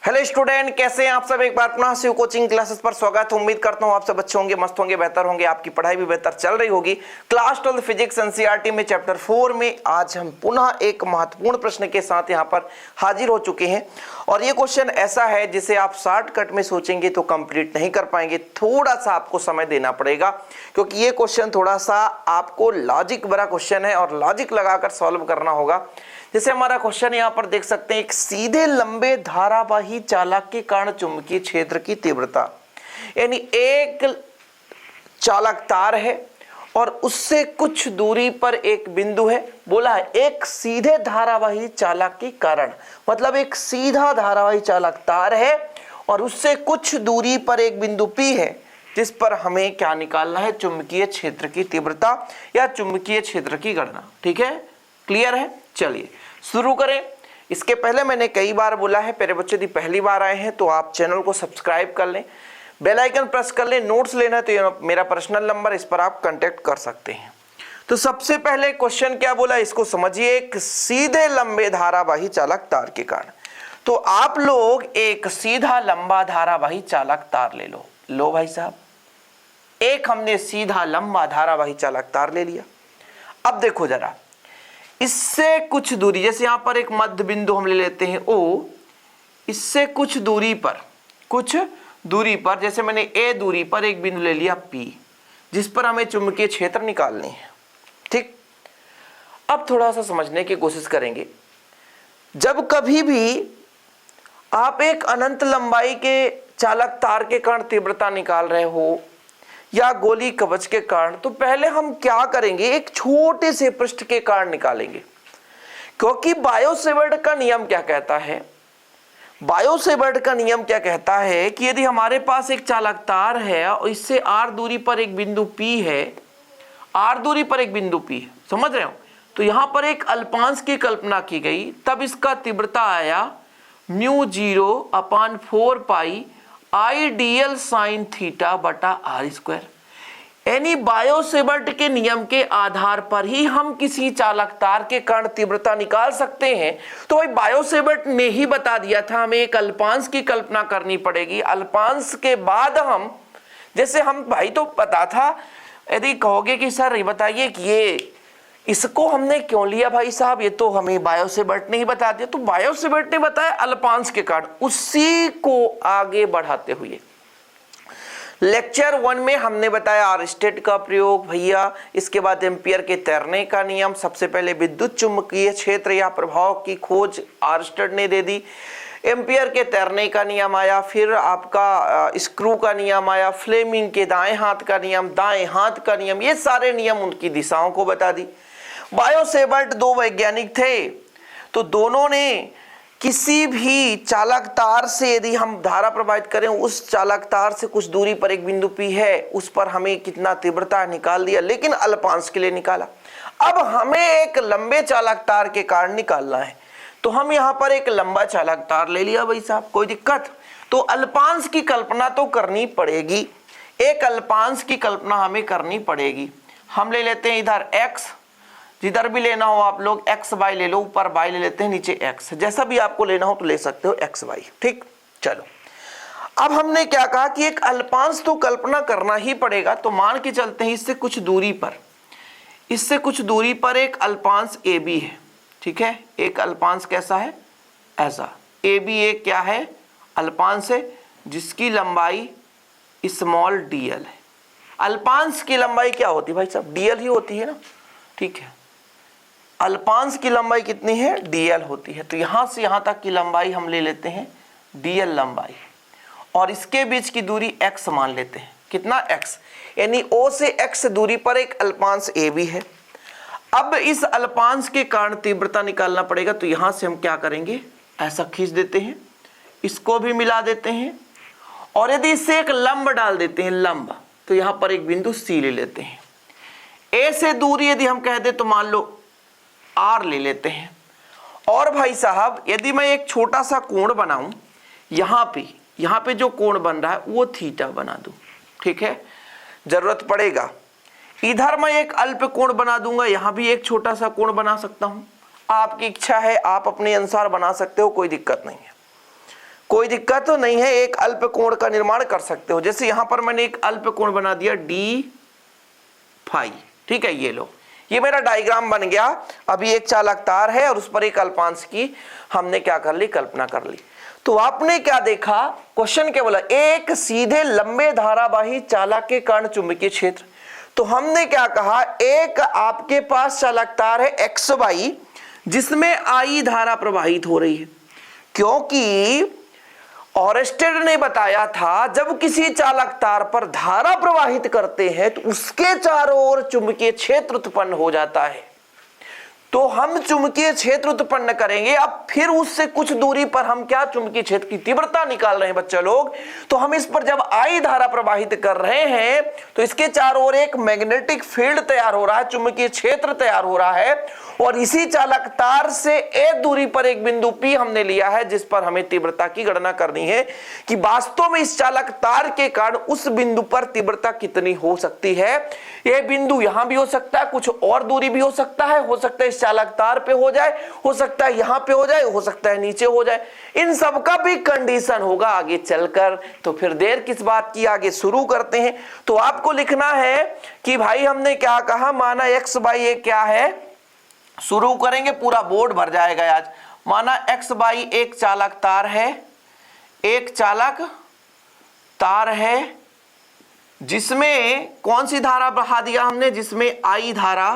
Hello student, कैसे हैं आप सब। एक बार पुनः शिव कोचिंग क्लासेस पर स्वागत। उम्मीद करता हूं आप सब अच्छे होंगे, मस्त होंगे, बेहतर होंगे, आपकी पढ़ाई भी बेहतर चल रही होगी। क्लास 12 फिजिक्स एनसीईआरटी में चैप्टर 4 में आज हम पुनः एक महत्वपूर्ण प्रश्न के साथ यहां पर हाजिर हो चुके हैं। और ये क्वेश्चन ऐसा है जिसे आप शॉर्टकट में सोचेंगे तो कंप्लीट नहीं कर पाएंगे, थोड़ा सा आपको समय देना पड़ेगा, क्योंकि ये क्वेश्चन थोड़ा सा आपको लॉजिक भरा क्वेश्चन है और लॉजिक लगाकर सॉल्व करना होगा। जैसे हमारा क्वेश्चन यहाँ पर देख सकते हैं, एक सीधे लंबे धारावाही चालक के कारण चुंबकीय क्षेत्र की तीव्रता, यानी एक चालक तार है और उससे कुछ दूरी पर एक बिंदु है। बोला है एक सीधे धारावाही चालक के कारण, मतलब एक सीधा धारावाही चालक तार है और उससे कुछ दूरी पर एक बिंदु P है, जिस पर हमें क्या निकालना है, चुंबकीय क्षेत्र की तीव्रता या चुंबकीय क्षेत्र की गणना। ठीक है, क्लियर है। चलिए शुरू करें। इसके पहले मैंने कई बार बोला है, मेरे बच्चे यदि पहली बार आए हैं तो आप चैनल को सब्सक्राइब कर लें, बेल आइकन प्रेस कर लें। नोट्स लेना है तो ये मेरा पर्सनल नंबर, इस पर आप कांटेक्ट कर सकते हैं। तो सबसे पहले क्वेश्चन क्या बोला, इसको समझिए। एक सीधे लंबे धारावाही चालक तार के कारण, तो आप लोग एक सीधा लंबा धारावाही चालक तार ले लो। लो भाई साहब, एक हमने सीधा लंबा धारावाही चालक तार ले लिया। अब देखो जरा, इससे कुछ दूरी, जैसे यहां पर एक मध्य बिंदु हम ले लेते हैं O, इससे कुछ दूरी पर जैसे मैंने A दूरी पर एक बिंदु ले लिया P, जिस पर हमें चुंबकीय क्षेत्र निकालनी है। ठीक, अब थोड़ा सा समझने की कोशिश करेंगे। जब कभी भी आप एक अनंत लंबाई के चालक तार के कारण तीव्रता निकाल रहे हो या गोली कवच के कारण, तो पहले हम क्या करेंगे, एक छोटे से पृष्ठ के कारण निकालेंगे। क्योंकि बायो-सेवर्ट का नियम क्या कहता है, बायो-सेवर्ट का नियम क्या कहता है कि यदि हमारे पास एक चालक तार है और इससे r दूरी पर एक बिंदु P है, r दूरी पर एक बिंदु P है, समझ रहे हो, तो यहां पर एक अल्पांश की कल्पना की गई, तब इसका तीव्रता आया μ0/4 पाई आइडियल साइन थीटा बटा आर स्क्वायर। यानी बायो-सेवर्ट के नियम के आधार पर ही हम किसी चालक तार के कारण तीव्रता निकाल सकते हैं। तो भाई बायो-सेवर्ट ने ही बता दिया था, हमें एक अल्पांश की कल्पना करनी पड़ेगी। अल्पांश के बाद हम, जैसे हम भाई तो पता था, यदि कहोगे कि सर ये बताइए कि ये इसको हमने क्यों लिया भाई साहब, ये तो हमें बायो-सेवर्ट ने ही बता दिया। तो बायो-सेवर्ट ने बताया अल्पांश के कारण, उसी को आगे बढ़ाते हुए लेक्चर 1 में हमने बताया आर्स्टेड का प्रयोग भैया, इसके बाद एम्पियर के तैरने का नियम, सबसे पहले विद्युत चुंबकीय क्षेत्र या प्रभाव की खोज आर्स्टेड ने दे दी, एम्पियर के तैरने का नियम आया, फिर आपका स्क्रू का नियम आया, फ्लेमिंग के दाएं हाथ का नियम, दाएं हाथ का नियम, ये सारे नियम उनकी दिशाओं को बता दी। बायो-सेवर्ट दो वैज्ञानिक थे, तो दोनों ने किसी भी चालक तार से यदि हम धारा प्रवाहित करें, उस चालक तार से कुछ दूरी पर एक बिंदु P है, उस पर हमें कितना तीव्रता निकाल दिया, लेकिन अल्पांश के लिए निकाला। अब हमें एक लंबे चालक तार के कारण निकालना है, तो हम यहाँ पर एक लंबा चालक तार ले लिया भाई साहब, कोई दिक्कत। तो अल्पांश की कल्पना तो करनी पड़ेगी, एक अल्पांश की कल्पना हमें करनी पड़ेगी। हम ले लेते हैं इधर x, जिधर भी लेना हो आप लोग x y ले लो, ऊपर y ले लेते हैं, नीचे x, जैसा भी आपको लेना हो तो ले सकते हो x y। ठीक, चलो अब हमने क्या कहा कि एक अल्पांश तो कल्पना करना ही पड़ेगा। तो मान के चलते हैं इससे कुछ दूरी पर एक अल्पांश AB है। ठीक है, एक अल्पांश कैसा है, ऐसा AB एक क्या है, अल्पांश है जिसकी लंबाई स्मॉल dl है। अल्पांश की लंबाई क्या होती है भाई साहब, dl ही होती है ना। ठीक है, अल्पांश की लंबाई कितनी है, dl होती है। तो यहां से यहां तक की लंबाई हम ले लेते हैं dl लंबाई, और इसके बीच की दूरी x मान लेते हैं। कितना, x, यानी O से x दूरी पर एक अल्पांश AB है। अब इस अल्पांश के कारण तीव्रता निकालना पड़ेगा, तो यहां से हम क्या करेंगे, ऐसा खींच देते हैं, इसको भी मिला देते हैं, और यदि इससे एक लंब डाल देते हैं, लंब, तो यहां पर एक बिंदु C ले लेते हैं। A से दूरी यदि हम कह दे तो मान लो R ले लेते हैं। और भाई साहब यदि मैं एक छोटा सा कोण बनाऊं, यहाँ पे जो कोण बन रहा है वो थीटा बना दूं। ठीक है, जरूरत पड़ेगा इधर मैं एक अल्प कोण बना दूंगा, यहाँ भी एक छोटा सा कोण बना सकता हूं। आपकी इच्छा है, आप अपने अनुसार बना सकते हो, कोई दिक्कत नहीं है। कोई दिक्कत तो नहीं है, एक अल्पकोण का निर्माण कर सकते हो। जैसे यहां पर मैंने एक अल्पकोण बना दिया डी फाई, ठीक है, ये लो, ये मेरा डायग्राम बन गया। अभी एक चालक तार है और उस पर एक अल्पांश की हमने क्या कर ली, कल्पना कर ली। तो आपने क्या देखा, क्वेश्चन क्या बोला, एक सीधे लंबे धारावाही चालक के कारण चुंबकीय क्षेत्र। तो हमने क्या कहा, एक आपके पास चालक तार है एक्स वाई जिसमें आई धारा प्रवाहित हो रही है, क्योंकि ऑरेस्टेड ने बताया था जब किसी चालक तार पर धारा प्रवाहित करते हैं तो उसके चारों ओर चुंबकीय क्षेत्र उत्पन्न हो जाता है। तो हम चुंबकीय क्षेत्र उत्पन्न करेंगे। अब फिर उससे कुछ दूरी पर हम क्या चुंबकीय क्षेत्र की तीव्रता निकाल रहे हैं बच्चे लोग। तो हम इस पर जब आई धारा प्रवाहित कर रहे हैं तो इसके चारों ओर एक मैग्नेटिक फील्ड तैयार हो रहा है, चुंबकीय क्षेत्र तैयार हो रहा है। और इसी चालक तार से ए दूरी पर एक बिंदु P हमने लिया है जिस पर हमें तीव्रता की गणना करनी है कि वास्तव में इस चालक तार के कारण उस बिंदु पर तीव्रता कितनी हो सकती है। यह बिंदु यहां भी हो सकता है, कुछ और दूरी भी हो सकता है इस चालक तार पे हो जाए, हो सकता है यहां पे हो जाए, हो सकता है नीचे हो जाए। इन सब का भी कंडीशन होगा आगे चलकर। तो फिर देर किस बात की, आगे शुरू करते हैं। तो आपको लिखना है कि भाई हमने क्या कहा, माना एक्स बाई ए क्या है, शुरू करेंगे, पूरा बोर्ड भर जाएगा आज। माना एक्स बाई एक चालक तार है, एक चालक तार है जिसमें कौन सी धारा बहा दिया हमने, जिसमें आई धारा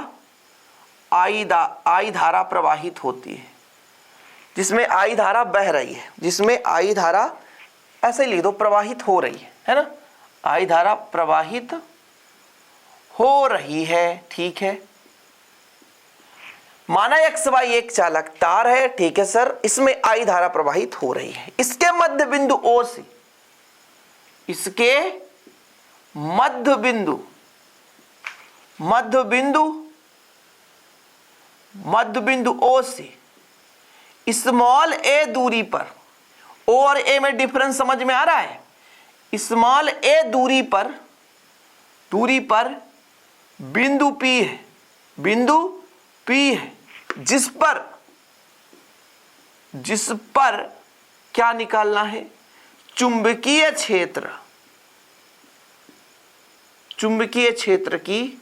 प्रवाहित होती है, जिसमें आई धारा बह रही है, जिसमें आई धारा ऐसे लिख दो प्रवाहित हो रही है ना, आई धारा प्रवाहित हो रही है, ठीक है। माना एक्स वाई एक चालक तार है, ठीक है सर, इसमें आई धारा प्रवाहित हो रही है। इसके मध्य बिंदु ओ से, इसके मध्य बिंदु ओ से स्मॉल ए दूरी पर, ओ और ए में डिफरेंस समझ में आ रहा है, स्मॉल ए दूरी पर बिंदु पी है, जिस पर क्या निकालना है, चुंबकीय क्षेत्र की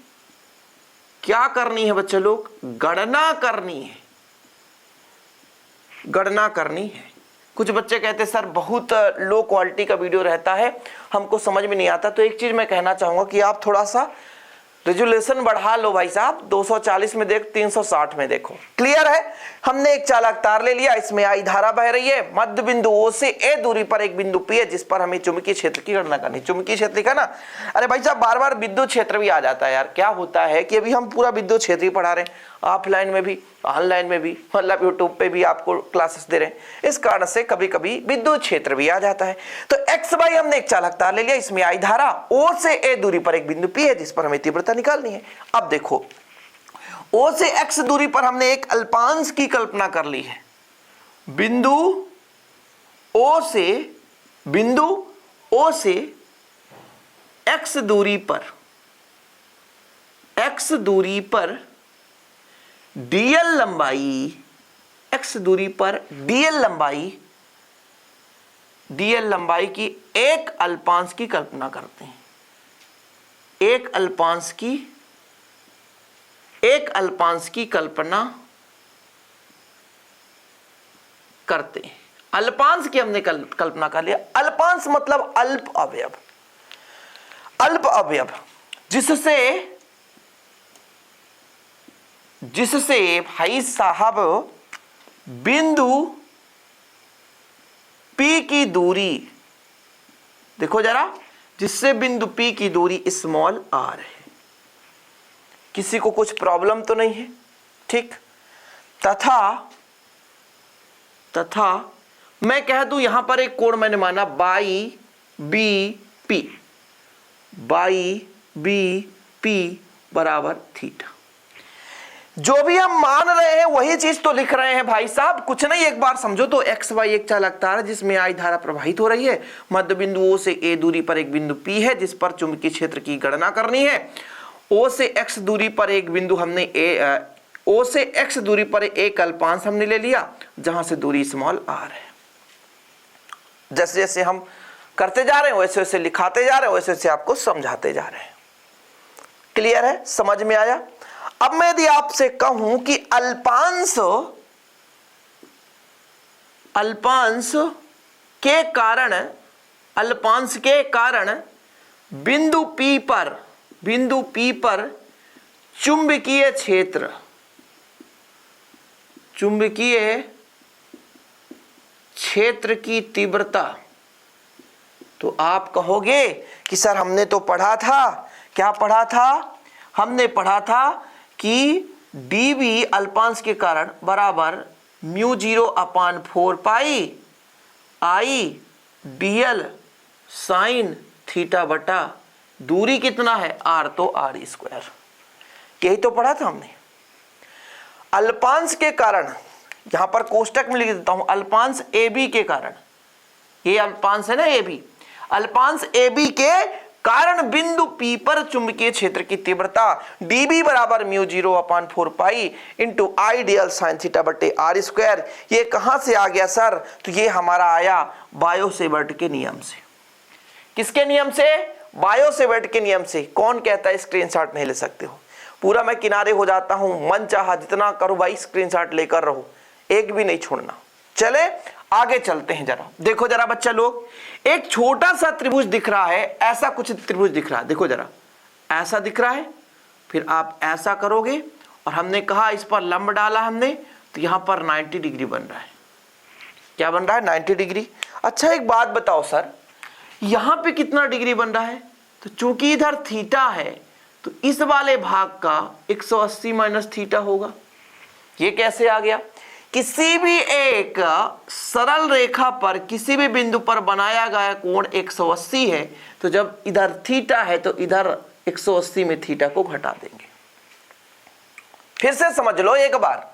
क्या करनी है बच्चे लोग, गणना करनी है। कुछ बच्चे कहते हैं सर बहुत लो क्वालिटी का वीडियो रहता है, हमको समझ में नहीं आता। तो एक चीज मैं कहना चाहूंगा कि आप थोड़ा सा रेजोल्यूशन बढ़ा लो भाई साहब, 240 में देख 360 में देखो, क्लियर है। हमने एक चालक तार ले लिया, इसमें आई धारा बह रही है, मध्य बिंदु ओ से ए दूरी पर एक बिंदु P है जिस पर हमें चुंबकीय क्षेत्र की गणना करनी। चुंबकीय क्षेत्र लिखा ना, अरे भाई साहब बार बार विद्युत क्षेत्र भी आ जाता है यार। क्या होता है कि अभी हम पूरा विद्युत क्षेत्र ही पढ़ा रहे हैं, ऑफलाइन में भी ऑनलाइन में भी, मतलब यूट्यूब पे भी आपको क्लासेस दे रहे हैं, इस कारण से कभी कभी विद्युत क्षेत्र भी आ जाता है। तो एक्स वाई हमने एक चालक तार ले लिया, इसमें आई धारा ओ से ए दूरी पर एक बिंदु P है जिस पर हमें तीव्रता निकालनी है। अब देखो O से x दूरी पर हमने एक अल्पांश की कल्पना कर ली है। बिंदु O से x दूरी पर dl लंबाई की एक अल्पांश की कल्पना करते हैं। एक अल्पांश की कल्पना करते हैं। अल्पांश की हमने कल्पना कर लिया। अल्पांश मतलब अल्प अवयव, जिससे भाई साहब बिंदु P की दूरी, देखो जरा, जिससे बिंदु P की दूरी स्मॉल r है। किसी को कुछ प्रॉब्लम तो नहीं है, ठीक। तथा मैं कह दूं यहां पर एक कोण मैंने माना बाई बी पी बराबर थीटा। जो भी हम मान रहे हैं वही चीज तो लिख रहे हैं भाई साहब, कुछ नहीं। एक बार समझो तो एक्स वाई एक चालक तार है जिसमें आई धारा प्रवाहित हो रही है, मध्य बिंदु ओ से ए दूरी पर एक बिंदु P है जिस पर चुंबकीय क्षेत्र की गणना करनी है। O से x दूरी पर एक बिंदु हमने O से x दूरी पर एक अल्पांश हमने ले लिया जहां से दूरी स्मॉल r है। जैसे जैसे हम करते जा रहे हैं वैसे वैसे लिखाते जा रहे हैं, वैसे वैसे आपको समझाते जा रहे हैं। क्लियर है, समझ में आया? अब मैं यदि आपसे कहूं कि अल्पांश के कारण बिंदु P पर चुंबकीय क्षेत्र की तीव्रता, तो आप कहोगे कि सर हमने तो पढ़ा था, क्या पढ़ा था? हमने पढ़ा था कि dV अल्पांश के कारण बराबर μ0/4 I dl साइन थीटा बटा दूरी कितना है r, तो r²। यही तो पढ़ा था हमने। अल्पांश के कारण, यहां पर कोष्टक में लिख देता हूं, अल्पांश AB के कारण, ये अल्पांश है ना AB, अल्पांश AB के कारण बिंदु P पर चुंबकीय क्षेत्र की तीव्रता dB बराबर μ0/4 into I dl sine theta बटे r²। ये कहां से आ गया सर? तो ये हमारा आया बायो-सेवर्ट के नियम से। किसके नियम से? बायो-सेवर्ट के नियम से। कौन कहता है स्क्रीनशॉट नहीं ले सकते हो? पूरा मैं किनारे हो जाता हूं, मन चाहा जितना करो भाई, स्क्रीनशॉट लेकर रहो, एक भी नहीं छोड़ना। चले आगे चलते हैं। जरा देखो जरा बच्चा लोग, एक छोटा सा त्रिभुज दिख रहा है, ऐसा कुछ त्रिभुज दिख रहा है, देखो जरा, ऐसा दिख रहा है, फिर आप ऐसा करोगे और हमने कहा इस पर लंब डाला हमने, तो यहां पर 90 डिग्री बन रहा है। क्या बन रहा है? 90 डिग्री। अच्छा एक बात बताओ सर, यहां पे कितना डिग्री बन रहा है? तो चूंकि इधर थीटा है तो इस वाले भाग का 180 माइनस थीटा होगा। ये कैसे आ गया? किसी भी एक सरल रेखा पर किसी भी बिंदु पर बनाया गया कोण 180 है, तो जब इधर थीटा है तो इधर 180 में थीटा को घटा देंगे। फिर से समझ लो एक बार,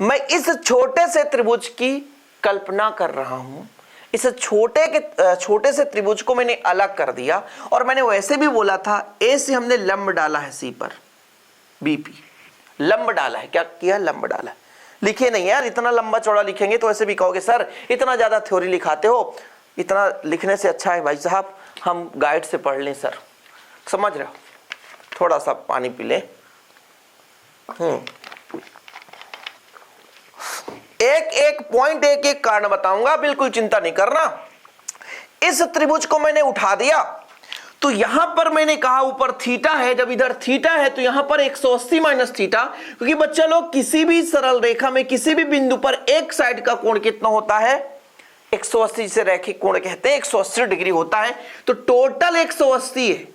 मैं इस छोटे से त्रिभुज की कल्पना कर रहा हूं, इस छोटे से त्रिभुज को मैंने अलग कर दिया, और मैंने वैसे भी बोला था ए से हमने लंब डाला है सी पर, BP लंब डाला है। क्या किया? लंब डाला है। लिखे नहीं यार, इतना लंबा चौड़ा लिखेंगे तो ऐसे भी कहोगे सर इतना ज्यादा थ्योरी लिखाते हो। इतना लिखने से अच्छा है भाई साहब हम गाइड से पढ़ लें सर, समझ रहे हो? थोड़ा सा पानी पी लें। एक पॉइंट एक कारण बताऊंगा, बिल्कुल चिंता नहीं करना। इस त्रिभुज को मैंने उठा दिया, तो यहां पर मैंने कहा ऊपर थीटा है, जब इधर थीटा है तो यहां पर 180 माइनस थीटा, क्योंकि बच्चा लोग किसी भी सरल रेखा में किसी भी बिंदु पर एक साइड का कोण कितना होता है? 180 से रैखिक कोण कहते हैं, 180 डिग्री होता है। तो टोटल 180 है,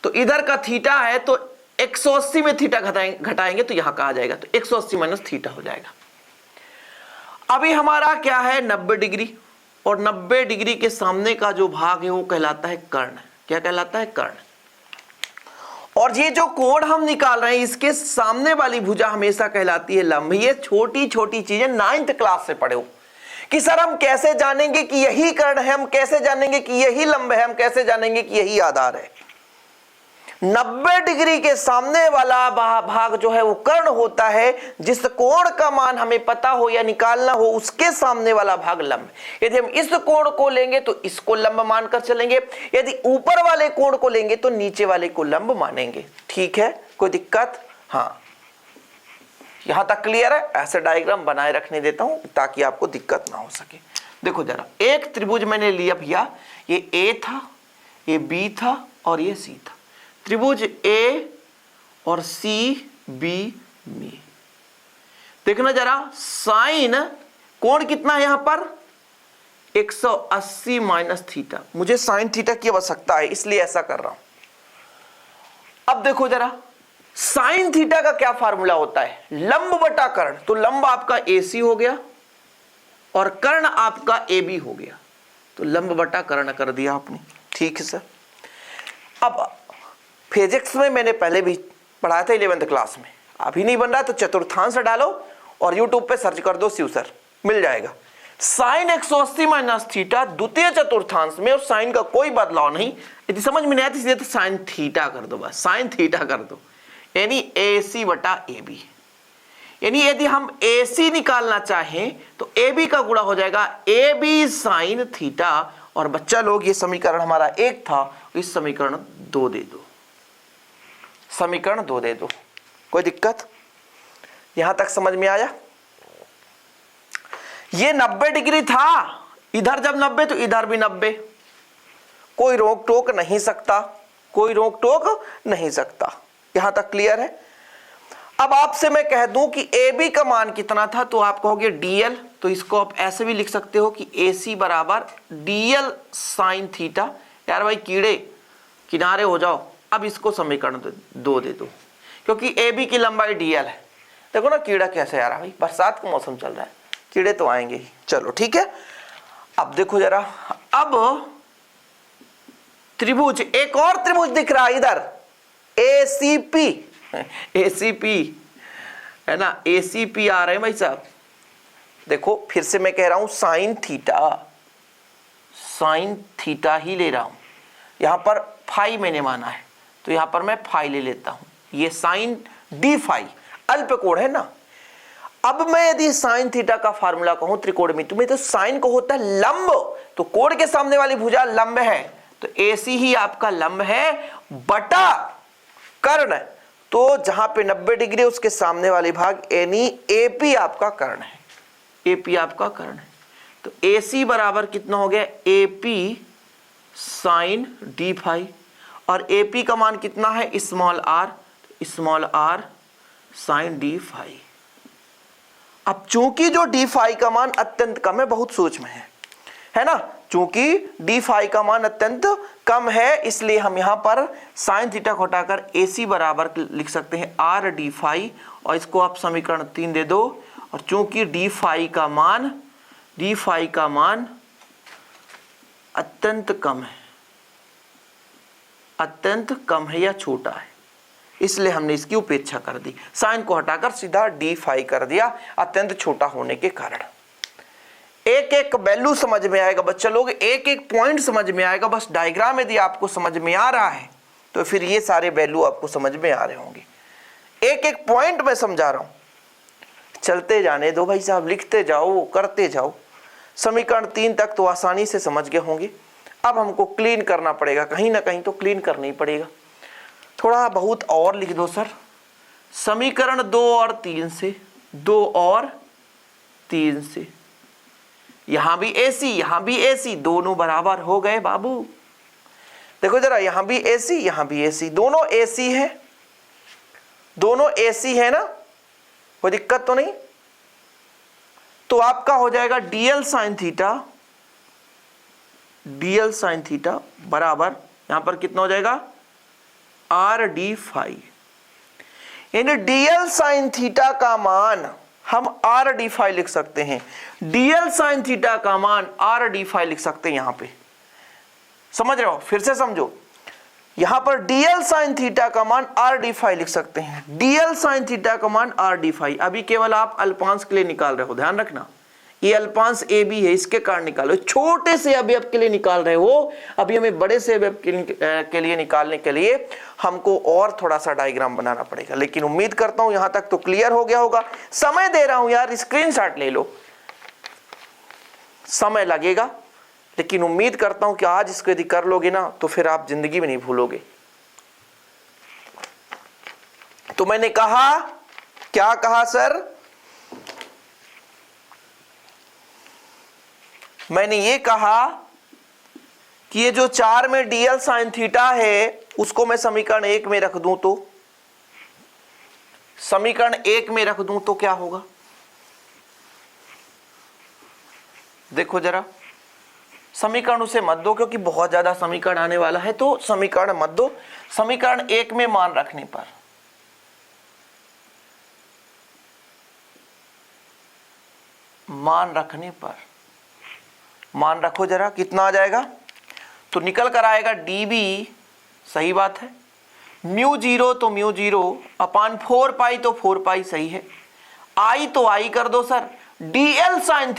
तो इधर का थीटा है तो 180 में थीटा घटाएंगे तो यहां का आ जाएगा, तो 180 माइनस थीटा हो जाएगा। अभी हमारा क्या है? 90 डिग्री, और 90 डिग्री के सामने का जो भाग है वो कहलाता है कर्ण। क्या कहलाता है? कर्ण। और ये जो कोण हम निकाल रहे हैं इसके सामने वाली भुजा हमेशा कहलाती है लंब। ये छोटी छोटी चीजें 9th क्लास से पढ़े हो कि सर हम कैसे जानेंगे कि यही कर्ण है, हम कैसे जानेंगे कि यही लंब है, हम कैसे जानेंगे कि यही आधार है। 90 डिग्री के सामने वाला भाग जो है वो कर्ण होता है। जिस कोण का मान हमें पता हो या निकालना हो उसके सामने वाला भाग लंब। यदि हम इस कोण को लेंगे तो इसको लंब मानकर चलेंगे, यदि ऊपर वाले कोण को लेंगे तो नीचे वाले को लंब मानेंगे। ठीक है, कोई दिक्कत? हाँ, यहां तक क्लियर है? ऐसे डायग्राम बनाए रखने देता हूं ताकि आपको दिक्कत ना हो सके। देखो जरा, एक त्रिभुज मैंने लिया भैया, ये ए था, ये बी था और ये सी था। त्रिभुज ए और सी बी में देखना जरा, साइन कोण कितना है यहां पर? 180 माइनस थीटा। मुझे साइन थीटा की आवश्यकता है इसलिए ऐसा कर रहा हूं। अब देखो जरा, साइन थीटा का क्या फार्मूला होता है? लंब बटा कर्ण। तो लंब आपका AC हो गया और कर्ण आपका AB हो गया, तो लंब बटा कर्ण कर दिया आपने। ठीक है सर। अब फिजिक्स में मैंने पहले भी पढ़ाया था 11th क्लास में, अभी नहीं बन रहा तो चतुर्थांश डालो और YouTube पे सर्च कर दो शिव सर, मिल जाएगा। साइन 180 माइनस थीटा द्वितीय चतुर्थांश में, और साइन का कोई बदलाव नहीं। यदि समझ में नहीं आती सीधे तो साइन थीटा कर दो, बस साइन थीटा कर दो, यानी AC बटा AB। यानी यदि हम AC निकालना चाहें तो AB का गुणा हो जाएगा AB साइन थीटा, और बच्चा लोग ये समीकरण हमारा 1 था, इस समीकरण 2 दे दो, समीकरण 2 दे दो। कोई दिक्कत? यहां तक समझ में आया? ये 90 डिग्री था, इधर जब 90 तो इधर भी 90, कोई रोक टोक नहीं सकता, कोई रोक टोक नहीं सकता। यहां तक क्लियर है? अब आपसे मैं कह दूं कि ए बी का मान कितना था, तो आप कहोगे डीएल, तो इसको आप ऐसे भी लिख सकते हो कि ए सी बराबर डीएल साइन थीटा। यार भाई कीड़े किनारे हो जाओ, अब इसको समीकरण 2 दे दो, क्योंकि ए बी की लंबाई डीएल है। देखो ना कीड़ा कैसे आ रहा है भाई, बरसात का मौसम चल रहा है, कीड़े तो आएंगे ही। चलो ठीक है, अब देखो जरा, अब त्रिभुज, एक और त्रिभुज दिख रहा है इधर, एसीपी, एसीपी है ना, एसीपी आ रहे हैं भाई साहब। देखो फिर से मैं कह रहा हूं साइन थीटा ही ले रहा हूं, यहां पर फाई मैंने माना है, तो यहां पर मैं फाई ले लेता हूं। ये साइन डी फाई अल्प कोण है ना। अब मैं यदि साइन थीटा का फार्मूला कहूं त्रिकोणमिति में, तो साइन को होता है लंब, तो कोण के सामने वाली भुजा लंब है, तो एसी ही आपका लंब है बटा कर्ण, तो जहां पे 90 डिग्री उसके सामने वाली भाग यानी एपी आपका कर्ण है, एपी आपका कर्ण है। तो एसी बराबर कितना हो गया, एपी साइन डी फाई, और एपी का मान कितना है small r sine d phi. अब चूंकि जो डी फाई का मान अत्यंत कम है, बहुत सूक्ष्म है ना, चूंकि डी फाई का मान अत्यंत कम है, इसलिए हम यहां पर साइन थीटा को हटाकर एसी बराबर लिख सकते हैं आर डी फाई, और इसको आप समीकरण 3 दे दो। और चूंकि डी फाई का मान अत्यंत कम है या छोटा है, इसलिए हमने इसकी उपेक्षा कर दी, साइन को हटाकर सीधा डी फाई कर दिया, अत्यंत छोटा होने के कारण। एक एक वैल्यू समझ में आएगा बच्चा लोग, एक एक पॉइंट समझ में आएगा, बस डायग्राम यदि आपको समझ में आ रहा है तो फिर ये सारे वैल्यू आपको समझ में आ रहे होंगे। एक एक पॉइंट मैं समझा रहा हूं, चलते जाने दो भाई साहब, लिखते जाओ, करते जाओ। समीकरण 3 तक तो आसानी से समझ गए होंगे, अब हमको क्लीन करना पड़ेगा, कहीं ना कहीं तो क्लीन करना ही पड़ेगा। थोड़ा बहुत और लिख दो सर, समीकरण 2 और 3 से, 2 और 3 से, यहां भी एसी यहां भी एसी, दोनों बराबर हो गए बाबू। देखो जरा, यहां भी एसी यहां भी एसी, दोनों एसी है, दोनों एसी है ना, कोई दिक्कत तो नहीं। तो आपका हो जाएगा डीएल साइन थीटा बराबर, यहां पर कितना हो जाएगा आर डी फाई, यानी डीएल साइन थीटा का मान हम आर डी फाई लिख सकते हैं, डीएल साइन थीटा का मान आर डी फाई लिख सकते हैं। यहां पे समझ रहे हो, फिर से समझो, यहां पर डीएल साइन थीटा का मान आर डी फाई लिख सकते हैं, डीएल साइन थीटा का मान आर डी फाई। अभी केवल आप अल्पांश के लिए निकाल रहे हो, ध्यान रखना, ये अल्पांश ए बी है, इसके कारण निकालो, छोटे से अवयव के लिए निकाल रहे हो, अभी हमें बड़े से अवयव के लिए निकालने के लिए हमको और थोड़ा सा डायग्राम बनाना पड़ेगा, लेकिन उम्मीद करता हूं यहां तक तो क्लियर हो गया होगा। समय दे रहा हूं यार, स्क्रीनशॉट ले लो, समय लगेगा, लेकिन उम्मीद करता हूं कि आज इसको यदि कर लोगे ना तो फिर आप जिंदगी में नहीं भूलोगे। तो मैंने कहा, क्या कहा सर, मैंने ये कहा कि ये जो 4 में डीएल साइन थीटा है उसको मैं समीकरण 1 में रख दूं, तो समीकरण 1 में रख दूं तो क्या होगा, देखो जरा, समीकरण उसे मत दो क्योंकि बहुत ज्यादा समीकरण आने वाला है, तो समीकरण मत दो। समीकरण 1 में मान रखने पर मान रखो जरा, कितना आ जाएगा, तो निकल कर आएगा डीबी, सही बात है, म्यू 0 तो म्यू 0 अपान 4 पाई तो 4 पाई, सही है, आई तो आई कर दो सर, डीएल साइन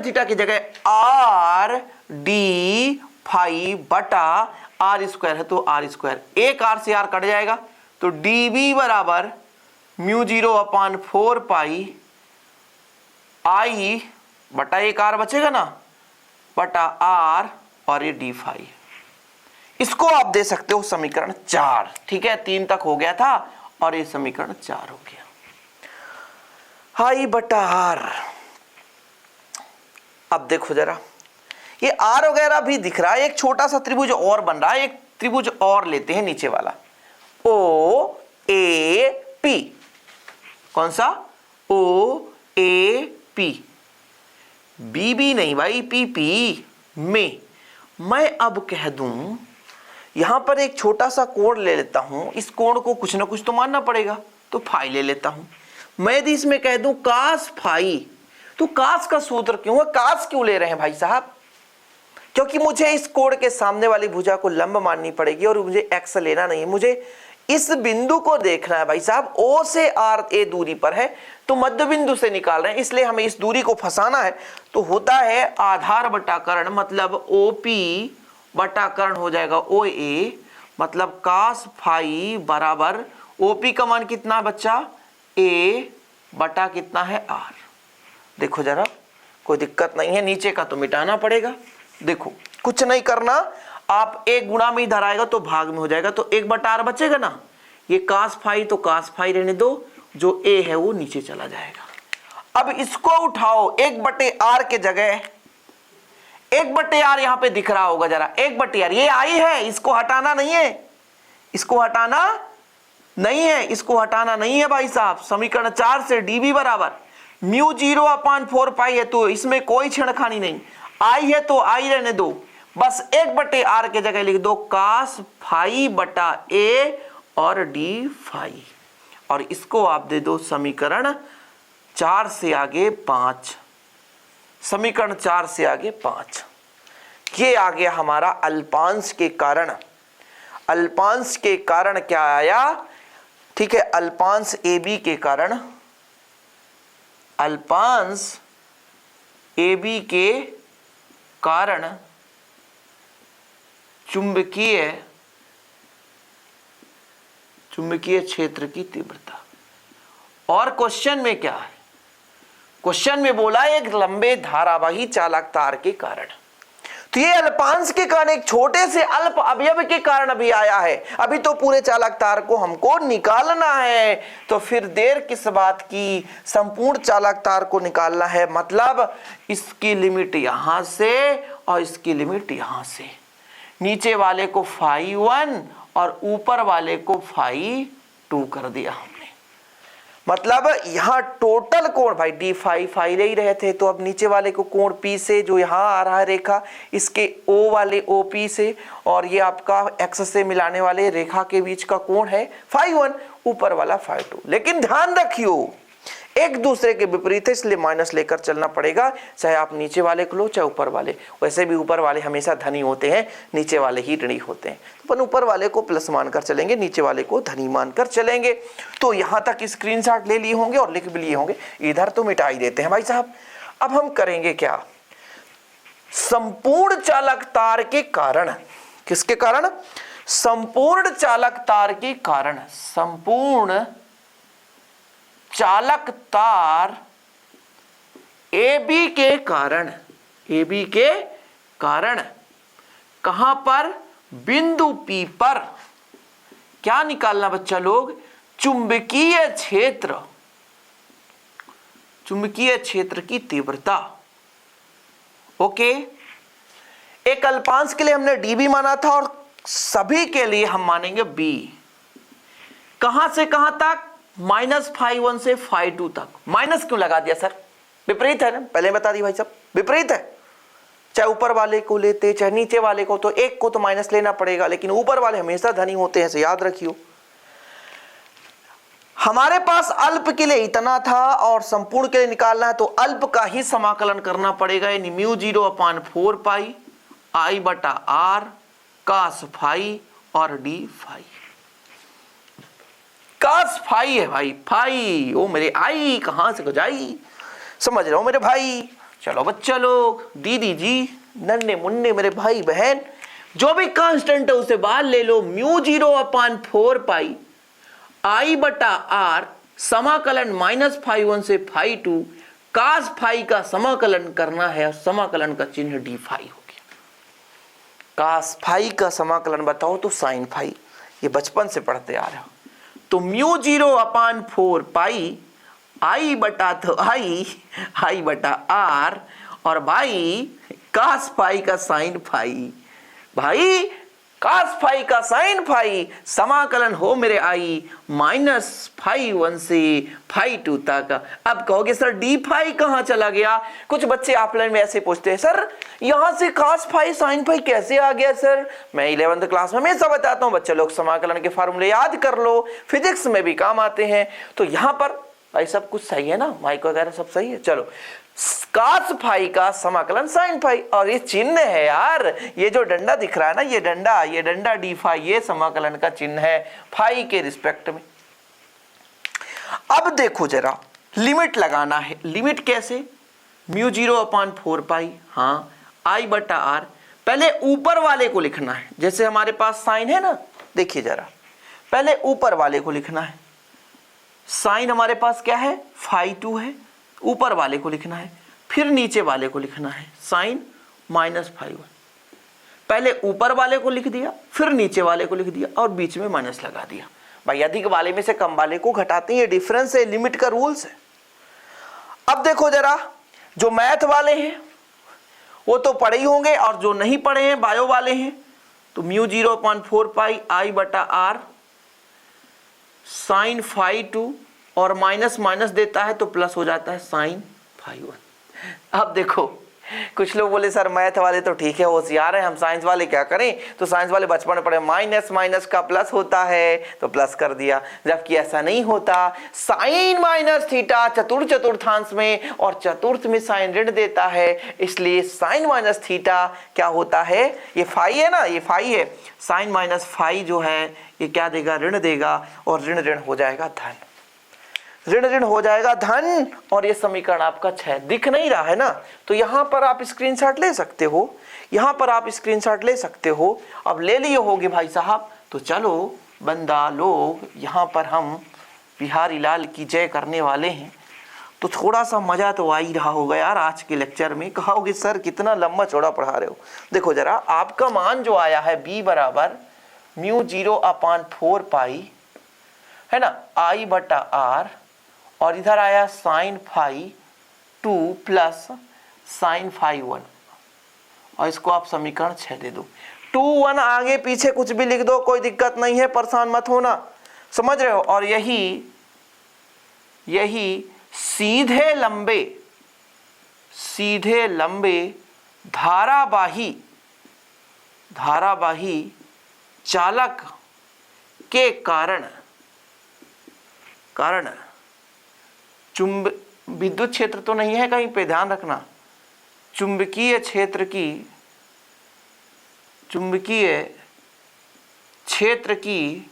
थीटा की जगह आर डी फाई बटा आर स्क्वायर है, तो आर स्क्वायर, एक आर से आर कट जाएगा, तो डीबी बराबर म्यू 0 अपान 4 पाई आई बटा एक आर बचेगा ना, बटा आर और ये डी फाई। इसको आप दे सकते हो समीकरण 4। ठीक है, 3 तक हो गया था और ये समीकरण 4 हो गया। आई बटा आर। अब देखो जरा, ये आर वगैरह भी दिख रहा है, एक छोटा सा त्रिभुज और बन रहा है, एक त्रिभुज और लेते हैं नीचे वाला, ओ ए पी। कौन सा? ओ ए पी। बी बी नहीं भाई, पी पी में मैं अब कह दूं यहां पर एक छोटा सा कोण ले लेता हूं, इस कोण को कुछ ना कुछ तो मानना पड़ेगा, तो फाई ले लेता हूं। मैं यदि इसमें कह दूं कास फाई, तो कास का सूत्र क्यों है? कास क्यों ले रहे हैं भाई साहब? क्योंकि मुझे इस कोण के सामने वाली भुजा को लंब माननी पड़ेगी और मुझे एक्स लेना नहीं है, मुझे इस बिंदु को देखना है भाई साहब। ओ से आर ए दूरी पर है, तो मध्य बिंदु से निकाल रहे हैं, इसलिए हमें इस दूरी को फंसाना है। तो होता है आधार बटा कर्ण, मतलब ओ पी बटा कर्ण हो जाएगा ओ ए, मतलब कास फाई बराबर ओ पी का मान कितना बच्चा? ए बटा कितना है? आर। देखो जरा, कोई दिक्कत नहीं है, नीचे का तो मिटाना पड़ेगा। देखो कुछ नहीं करना, आप एक गुणा में इधर आएगा तो भाग में हो जाएगा, तो 1 बटा आर बचेगा ना। ये कास फाई तो कास फाई रहने दो, जो ए है वो नीचे चला जाएगा। अब इसको उठाओ, 1 बटे आर के जगह 1 बटे आर यहां पे दिख रहा होगा जरा, 1 बटे आर ये आई है, इसको हटाना नहीं है, इसको हटाना नहीं है, इसको हटाना नहीं है भाई साहब। समीकरण 4 से डीबी बराबर म्यू 0/4 पाई है, तो इसमें कोई छेड़खानी नहीं। आई है तो आई रहने दो, बस 1 बटे आर के जगह लिख दो कास फाई बटा ए और डी फाई, और इसको आप दे दो समीकरण 4 से आगे 5। समीकरण 4 से आगे 5, ये आ गया हमारा अल्पांश के कारण। अल्पांश के कारण क्या आया? ठीक है, अल्पांश ए बी के कारण, अल्पांश ए बी के कारण चुंबकीय क्षेत्र की तीव्रता। और क्वेश्चन में क्या है? क्वेश्चन में बोला एक लंबे धारावाही चालक तार के कारण। तो ये अल्पांश के कारण एक छोटे से अल्प अवयव के कारण अभी आया है, अभी तो पूरे चालक तार को हमको निकालना है। तो फिर देर किस बात की, संपूर्ण चालक तार को निकालना है, मतलब इसकी लिमिट यहां से और इसकी लिमिट यहां से। नीचे वाले को फाई 1 और ऊपर वाले को फाई 2 कर दिया हमने, मतलब यहां टोटल कोण भाई डी फाई फाई ले ही रहे थे, तो अब नीचे वाले को कोण पी से जो यहां आ रहा है रेखा, इसके ओ वाले ओ पी से, और ये आपका एक्स से मिलाने वाले रेखा के बीच का कोण है फाई 1, ऊपर वाला फाई 2। लेकिन ध्यान रखियो एक दूसरे के विपरीत है, इसलिए माइनस लेकर चलना पड़ेगा, चाहे आप नीचे वाले को लो चाहे ऊपर वाले। वैसे भी ऊपर वाले हमेशा धनी होते हैं, नीचे वाले ही ऋणी होते हैं, अपन ऊपर वाले को प्लस मानकर चलेंगे, नीचे वाले को धनी मानकर चलेंगे। तो यहां तक स्क्रीनशॉट ले लिए होंगे और लिख भी लिए होंगे, इधर तो मिटा ही देते हैं भाई साहब। अब हम करेंगे क्या? संपूर्ण चालक तार के कारण, किसके कारण? संपूर्ण चालक तार के कारण, संपूर्ण चालक तार ए बी के कारण, ए बी के कारण कहां पर? बिंदु पी पर। क्या निकालना बच्चा लोग? चुंबकीय क्षेत्र, चुंबकीय क्षेत्र की तीव्रता। ओके, एक अल्पांश के लिए हमने डीबी माना था और सभी के लिए हम मानेंगे बी। कहां से कहां तक? -φ1 से φ2 तक। माइनस क्यों लगा दिया सर? विपरीत है ना, पहले बता दी भाई साहब, विपरीत है। चाहे ऊपर वाले को लेते चाहे नीचे वाले को, तो एक को तो माइनस लेना पड़ेगा, लेकिन ऊपर वाले हमेशा धनी होते हैं, इसे याद रखियो। हमारे पास अल्प के लिए इतना था और संपूर्ण के लिए निकालना है, तो अल्प का ही समाकलन करना पड़ेगा, यानी म्यू 0/4 पाई आई बटा आर कास फाई और डी फाई। कास फाई है भाई, फाई ओ मेरे आई कहां से जाई, समझ रहे हो मेरे भाई। चलो बच्चा लोग, दीदी जी, नन्हे मुन्ने मेरे भाई बहन, जो भी कांस्टेंट है उसे बाहर ले लो। म्यू 0/4 पाई आई बटा आर समाकलन -φ1 से φ2 cos फाई का समाकलन करना है और समाकलन का चिन्ह डी फाई हो गया। cos फाई का समाकलन बताओ तो sin फाई, ये बचपन से पढ़ते आ रहे हो। तो म्यू 0/4 पाई आई बटा तो आई बटा आर और भाई cos फाई का sin फाई, भाई cos फाई का sin फाई समाकलन हो मेरे आई -φ1 से φ2 तक। अब कहोगे सर डी फाई कहां चला गया? कुछ बच्चे ऑफलाइन में ऐसे पूछते हैं, सर यहां से cos फाई sin फाई कैसे आ गया? सर मैं 11th क्लास में हमेशा बताता हूं बच्चे लोग समाकलन के फार्मूले याद कर लो, फिजिक्स में भी काम आते हैं। तो यहां पर भाई सब कुछ सही है ना, माइक वगैरह सब सही है। चलो cos फाई का समाकलन sin फाई, और ये चिन्ह है यार, ये जो डंडा दिख रहा है ना, ये डंडा डी फाई, ये समाकलन का चिन्ह है फाई के रिस्पेक्ट में। अब देखो जरा लिमिट लगाना है। लिमिट कैसे? म्यू 0/4 पाई, हाँ आई बटा आर, पहले ऊपर वाले को लिखना है, जैसे हमारे पास साइन है ना, देखिए जरा पहले ऊपर वाले को लिखना है। साइन हमारे पास क्या है? φ2 है, ऊपर वाले को लिखना है, फिर नीचे वाले को लिखना है साइन -φ1। पहले ऊपर वाले को लिख दिया, फिर नीचे वाले को लिख दिया और बीच में माइनस लगा दिया। भाई अधिक वाले में से कम वाले को घटाते हैं, ये डिफरेंस है, लिमिट का रूल्स है। अब देखो जरा, जो मैथ वाले हैं वो तो पढ़े ही होंगे, और जो नहीं पढ़े हैं बायो वाले हैं, तो म्यू 0/4 पाई आई बटा आर साइन φ2 और माइनस माइनस देता है तो प्लस हो जाता है साइन φ1। अब देखो कुछ लोग बोले सर मैथ वाले तो ठीक है होशियार है, हम साइंस वाले क्या करें? तो साइंस वाले बचपन में पढ़े माइनस माइनस का प्लस होता है तो प्लस कर दिया, जबकि ऐसा नहीं होता। साइन माइनस थीटा चतुर्थांश में और चतुर्थ में साइन ऋण देता है, इसलिए साइन माइनस थीटा क्या होता है? ये फाई है ना, ये फाई है, साइन माइनस फाई जो है ये क्या देगा? ऋण देगा, और ऋण ऋण हो जाएगा धन, ऋण ऋण हो जाएगा धन। और ये समीकरण आपका 6 दिख नहीं रहा है ना, तो यहां पर आप स्क्रीनशॉट ले सकते हो, यहां पर आप स्क्रीनशॉट ले सकते हो। अब ले लिए होगे भाई साहब, तो चलो बंदा लोग यहां पर हम बिहारी लाल की जय करने वाले हैं। तो थोड़ा सा मजा तो आ ही रहा होगा यार आज के लेक्चर में। कहोगे सर कितना लंबा चौड़ा पढ़ा रहे हो। देखो जरा, आपका मान जो आया है b बराबर म्यू 0/4 पाई है ना आई बटा आर, और इधर आया साइन φ2 प्लस साइन φ1, और इसको आप समीकरण 6 दे दो। 2 1 आगे पीछे कुछ भी लिख दो, कोई दिक्कत नहीं है, परेशान मत होना, समझ रहे हो। और यही सीधे लंबे धारावाही चालक के कारण विद्युत क्षेत्र तो नहीं है कहीं पे, ध्यान रखना, चुंबकीय क्षेत्र की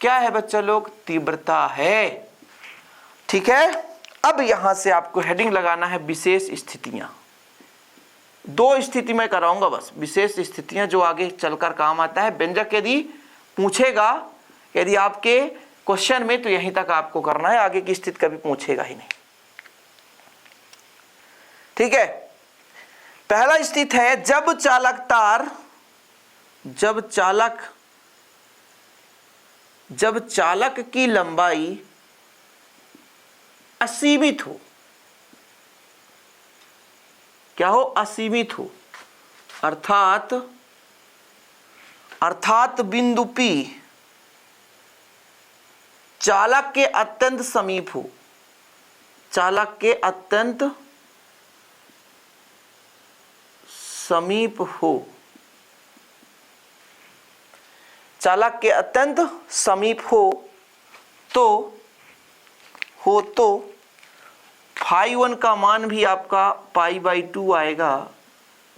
क्या है बच्चा लोग? तीव्रता है। ठीक है, अब यहां से आपको हेडिंग लगाना है विशेष स्थितियां। 2 स्थिति में कराऊंगा बस, विशेष स्थितियां जो आगे चलकर काम आता है। व्यंजक यदि पूछेगा, यदि आपके क्वेश्चन में, तो यहीं तक आपको करना है, आगे की स्थिति कभी पूछेगा ही नहीं। ठीक है, पहला स्थिति है जब चालक की लंबाई असीमित हो। क्या हो? असीमित हो, अर्थात बिंदु P चालक के अत्यंत समीप हो, चालक के अत्यंत समीप हो, चालक के अत्यंत समीप हो तो φ1 का मान भी आपका π/2 आएगा,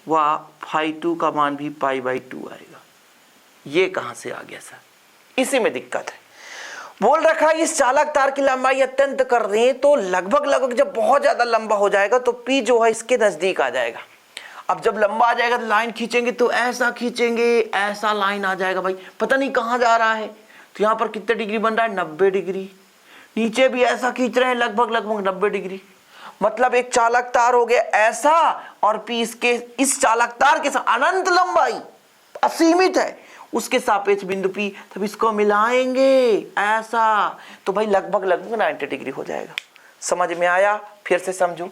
व φ2 का मान भी π/2 आएगा। ये कहां से आ गया सर? इसी में दिक्कत है। बोल रखा है इस चालक तार की लंबाई अत्यंत कर रहे हैं, तो लगभग जब बहुत ज्यादा लंबा हो जाएगा तो P जो है इसके नजदीक आ जाएगा। अब जब लंबा आ जाएगा तो लाइन खींचेंगे, तो ऐसा खींचेंगे, ऐसा लाइन आ जाएगा, भाई पता नहीं कहां जा रहा है। तो यहाँ पर कितने डिग्री बन रहा है? 90 डिग्री। नीचे भी ऐसा खींच रहे हैं लगभग 90 डिग्री। मतलब एक चालक तार हो गया ऐसा और पी इसके इस चालक तार के साथ अनंत लंबाई असीमित है उसके सापेक्ष बिंदु पी, तब इसको मिलाएंगे ऐसा, तो भाई लगभग 90 डिग्री हो जाएगा। समझ में आया? फिर से समझो,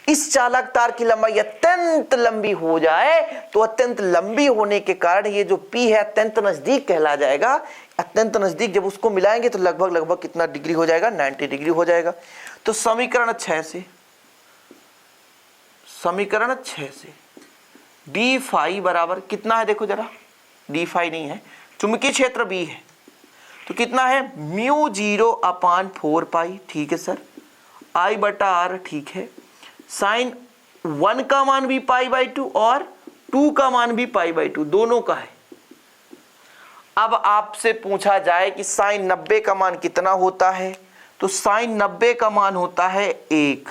इस चालक तार की लंबाई अत्यंत लंबी हो जाए तो अत्यंत लंबी होने के कारण ये जो पी है अत्यंत नजदीक कहला जाएगा। अत्यंत नजदीक जब उसको मिलाएंगे तो लगभग कितना डिग्री हो जाएगा? 90 डिग्री हो जाएगा। तो समीकरण 6 से डी फाई बराबर कितना है? देखो जरा, डी फाई नहीं है, चुंबकीय क्षेत्र बी है, तो कितना है? म्यू 0/4 पाई, ठीक है सर, आई बटा आर, ठीक है, साइन 1 का मान भी π/2 और 2 का मान भी π/2 दोनों का है। अब आपसे पूछा जाए कि साइन 90 का मान कितना होता है, तो साइन 90 का मान होता है 1।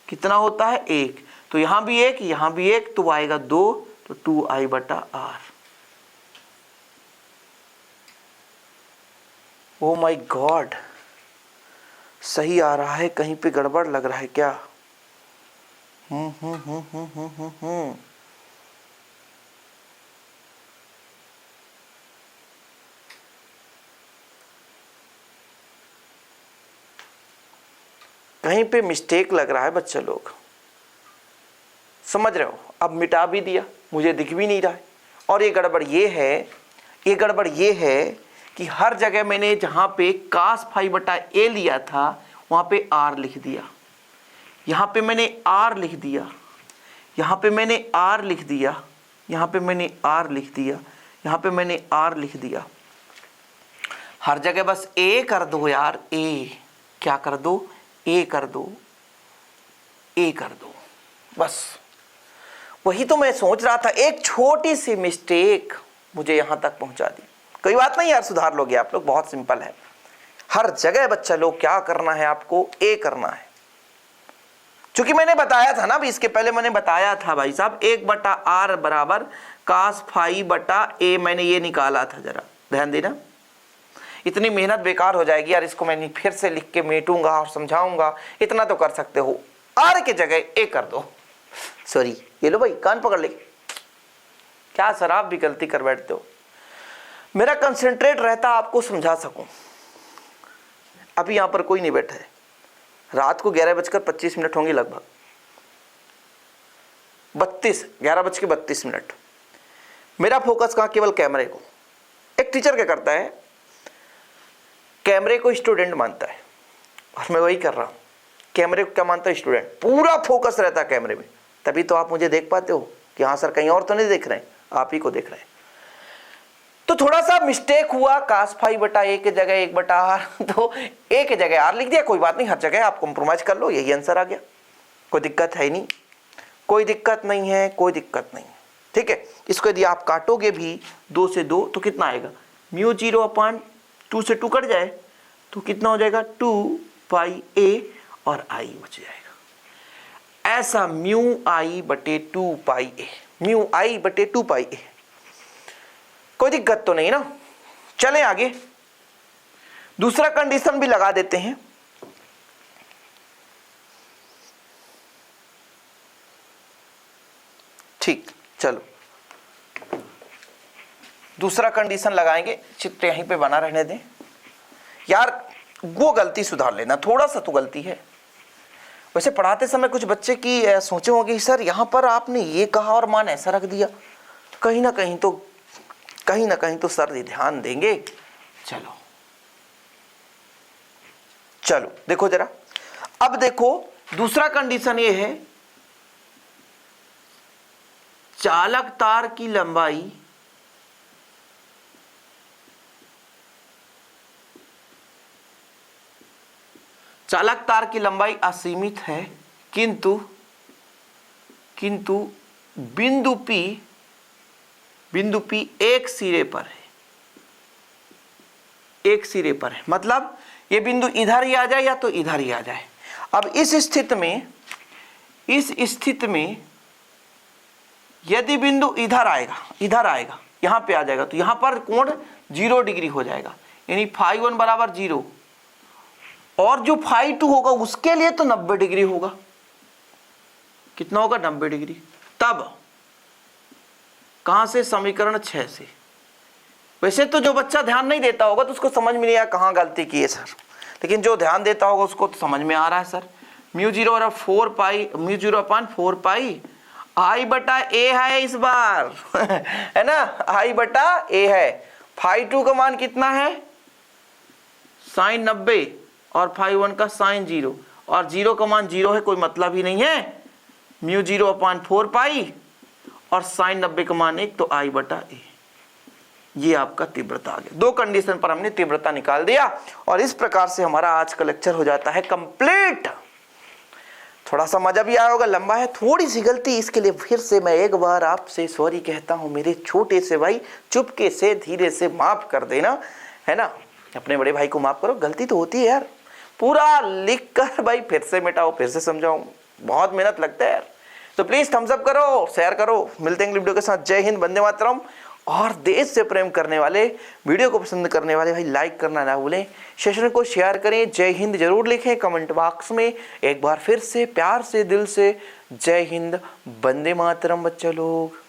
कितना होता है? 1। तो यहां भी 1, यहां भी 1, तो आएगा 2, तो 2i/r। ओ माय गॉड, सही आ रहा है, कहीं पे गड़बड़ लग रहा है क्या? कहीं पे मिस्टेक लग रहा है बच्चे लोग, समझ रहे हो? अब मिटा भी दिया, मुझे दिख भी नहीं रहा है। और ये गड़बड़ ये है कि हर जगह मैंने जहां पे cos phi/a लिया था वहां पे r लिख दिया, यहां पे मैंने r लिख दिया, यहां पे मैंने r लिख दिया, यहां पे मैंने r लिख दिया, यहां पे मैंने r लिख दिया। हर जगह बस a कर दो यार, a क्या कर दो? a कर दो, a कर दो, बस वही तो मैं सोच रहा था। एक छोटी सी मिस्टेक मुझे यहां तक पहुंचा दी। कोई बात नहीं यार, सुधार लोगे आप लोग, बहुत सिंपल है। हर जगह बच्चा लोग क्या करना है? आपको ए करना है। क्योंकि मैंने बताया था ना, अभी इसके पहले मैंने बताया था भाई साहब, 1/r बराबर cos phi/a, मैंने ये निकाला था, जरा ध्यान देना। इतनी मेहनत बेकार हो जाएगी यार, इसको मैं फिर से लिख के मेटूंगा और समझाऊंगा। इतना तो कर सकते हो, आर के जगह ए कर दो। सॉरी, ये लो भाई, कान पकड़ ले। क्या सर, आप भी गलती कर बैठते हो। मेरा कंसंट्रेट रहता आपको समझा सकूं। अभी यहां पर कोई नहीं बैठा है, रात को 11:25 होंगी लगभग, 11:32 मेरा फोकस कहां? केवल कैमरे को। एक टीचर क्या करता है, कैमरे को स्टूडेंट मानता है, और मैं वही कर रहा हूं। कैमरे को क्या मानता है? स्टूडेंट। पूरा फोकस रहता है कैमरे में, तभी तो आप मुझे देख पाते हो कि हाँ सर, कहीं और तो नहीं देख रहे हैं, आप ही को देख रहे हैं। तो थोड़ा सा मिस्टेक हुआ, cos phi/a के जगह 1/r, तो a के जगह r लिख दिया। कोई बात नहीं, हर जगह आप कॉम्प्रोमाइज कर लो, यही आंसर आ गया। कोई दिक्कत है नहीं, कोई दिक्कत नहीं है, कोई दिक्कत नहीं, ठीक है। इसको यदि आप काटोगे भी 2 से 2 तो कितना आएगा? म्यू 0/2 से 2 कट जाए तो कितना हो जाएगा? 2πa और i बच जाएगा। ऐसा म्यू i/2πa, म्यू i/2πa। कोई दिक्कत तो नहीं ना? चलें आगे, दूसरा कंडीशन भी लगा देते हैं। ठीक, चलो दूसरा कंडीशन लगाएंगे। चित्र यहीं पे बना रहने दें यार, वो गलती सुधार लेना, थोड़ा सा तो गलती है। वैसे पढ़ाते समय कुछ बच्चे की सोचे होंगे, सर यहाँ पर आपने ये कहा और मान ऐसा रख दिया, कहीं ना कहीं तो सर ध्यान देंगे। चलो देखो जरा, अब देखो दूसरा कंडीशन ये है, चालक तार की लंबाई असीमित है, किंतु बिंदु P एक सिरे पर है, मतलब ये बिंदु इधर ही आ जाए या तो इधर ही आ जाए। अब इस स्थिति में यदि बिंदु इधर आएगा, यहां पे आ जाएगा, तो यहां पर कोण 0 डिग्री हो जाएगा, यानी φ1 बराबर 0, और जो φ2 होगा उसके लिए तो 90 डिग्री होगा। कितना होगा 90 डिग्री। तब कहां से, समीकरण 6 से। वैसे तो जो बच्चा ध्यान नहीं देता होगा तो उसको समझ में नहीं आया कहाँ गलती की है सर, लेकिन जो ध्यान देता होगा उसको तो समझ में आ रहा है सर। म्यू 0 और 4 पाई, म्यू 0 अपान 4 पाई आई बटा ए है इस बार है ना, आई बटा ए है। फाई 2 का मान कितना है, साइन 90 और फाई 1 का साइन 0, और 0 का मान 0 है, कोई मतलब ही नहीं है। म्यू 0 अपान 4 पाई और साइन 90 का मान 1, तो आई बटा ए। ये आपका तीव्रता आ गया। दो कंडीशन पर हमने तीव्रता निकाल दिया और इस प्रकार से हमारा आज का लेक्चर हो जाता है कंप्लीट। थोड़ा सा मजा भी आया होगा, लंबा है, थोड़ी सी गलती, इसके लिए फिर से मैं एक बार आपसे सॉरी कहता हूं मेरे छोटे से भाई, चुपके से धीरे से माफ कर देना, है ना, अपने बड़े भाई को माफ करो, गलती तो होती है यार। पूरा लिख कर भाई फिर से मिटाओ, फिर से समझाओ, बहुत मेहनत लगता है यार। तो प्लीज थम्स अप करो, शेयर करो। मिलते हैं अगली वीडियो के साथ। जय हिंद, वंदे मातरम। और देश से प्रेम करने वाले, वीडियो को पसंद करने वाले भाई लाइक करना ना भूलें, सेशन को शेयर करें, जय हिंद जरूर लिखें कमेंट बॉक्स में। एक बार फिर से प्यार से, दिल से जय हिंद, वंदे मातरम बच्चे लोग।